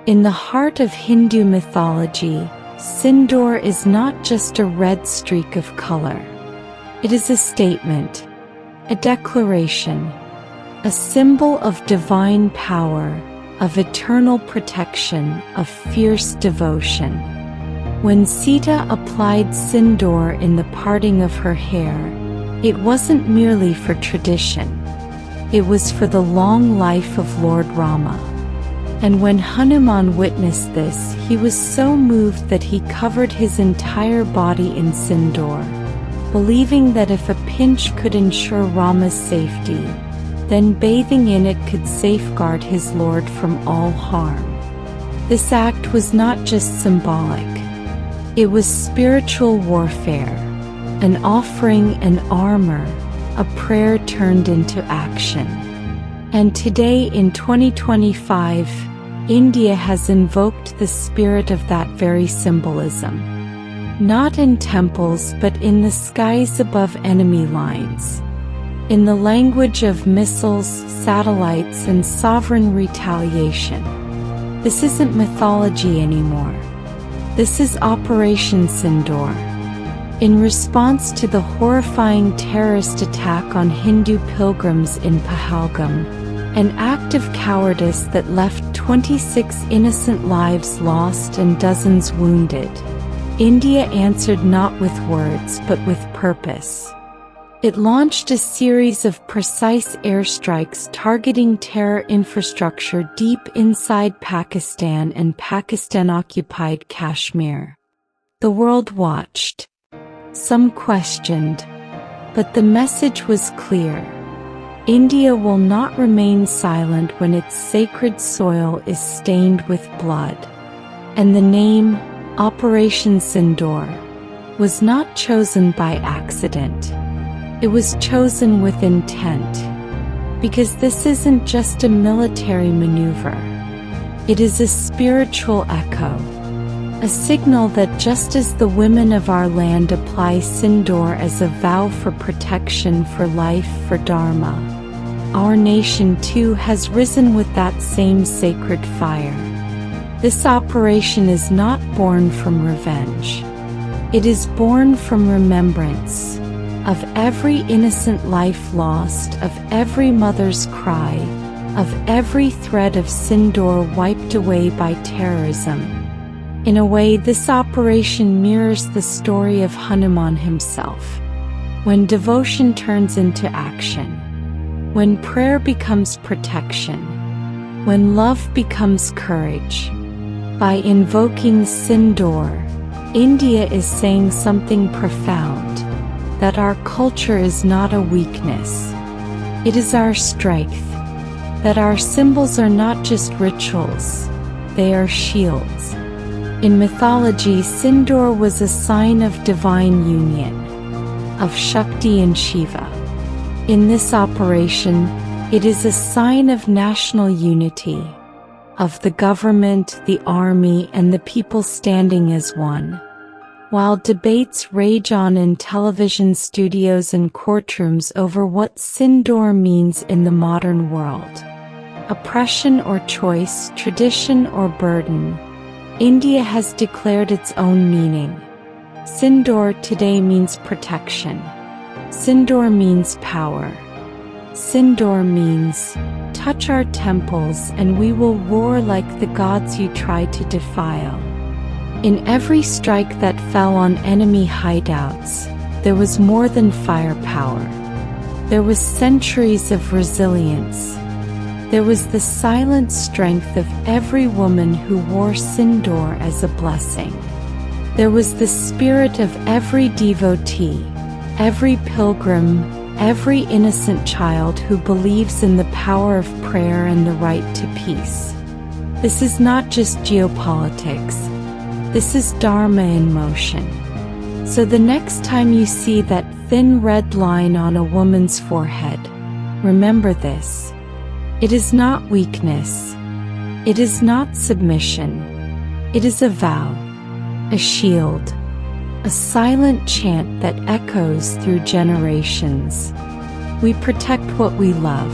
In the heart of Hindu mythology, Sindoor is not just a red streak of color. It is a statement, a declaration, a symbol of divine power, of eternal protection, of fierce devotion. When Sita applied Sindoor in the parting of her hair, it wasn't merely for tradition. It was for the long life of Lord Rama. And when Hanuman witnessed this, he was so moved that he covered his entire body in Sindoor, believing that if a pinch could ensure Rama's safety, then bathing in it could safeguard his lord from all harm. This act was not just symbolic. It was spiritual warfare, an offering, an armor, a prayer turned into action. And today in 2025, India has invoked the spirit of that very symbolism. Not in temples but in the skies above enemy lines. In the language of missiles, satellites, and sovereign retaliation. This isn't mythology anymore. This is Operation Sindoor. In response to the horrifying terrorist attack on Hindu pilgrims in Pahalgam, an act of cowardice that left 26 innocent lives lost and dozens wounded, India answered not with words but with purpose. It launched a series of precise airstrikes targeting terror infrastructure deep inside Pakistan and Pakistan-occupied Kashmir. The world watched. Some questioned. But the message was clear. India will not remain silent when its sacred soil is stained with blood. And the name, Operation Sindoor, was not chosen by accident. It was chosen with intent. Because this isn't just a military maneuver. It is a spiritual echo. A signal that just as the women of our land apply Sindoor as a vow for protection, for life, for dharma, our nation too has risen with that same sacred fire. This operation is not born from revenge. It is born from remembrance of every innocent life lost, of every mother's cry, of every thread of Sindoor wiped away by terrorism. In a way, this operation mirrors the story of Hanuman himself. When devotion turns into action, when prayer becomes protection, when love becomes courage. By invoking Sindoor, India is saying something profound, that our culture is not a weakness. It is our strength, that our symbols are not just rituals, they are shields. In mythology, Sindoor was a sign of divine union, of Shakti and Shiva. In this operation, it is a sign of national unity, of the government, the army, and the people standing as one. While debates rage on in television studios and courtrooms over what Sindoor means in the modern world, oppression or choice, tradition or burden, India has declared its own meaning. Sindoor today means protection. Sindoor means power. Sindoor means, touch our temples and we will roar like the gods you try to defile. In every strike that fell on enemy hideouts, there was more than firepower. There was centuries of resilience. There was the silent strength of every woman who wore Sindoor as a blessing. There was the spirit of every devotee, every pilgrim, every innocent child who believes in the power of prayer and the right to peace. This is not just geopolitics. This is dharma in motion. So the next time you see that thin red line on a woman's forehead, remember this. It is not weakness. It is not submission. It is a vow, a shield, a silent chant that echoes through generations. We protect what we love,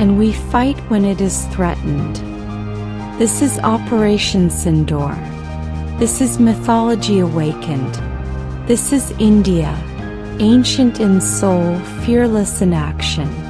and we fight when it is threatened. This is Operation Sindoor. This is mythology awakened. This is India, ancient in soul, fearless in action.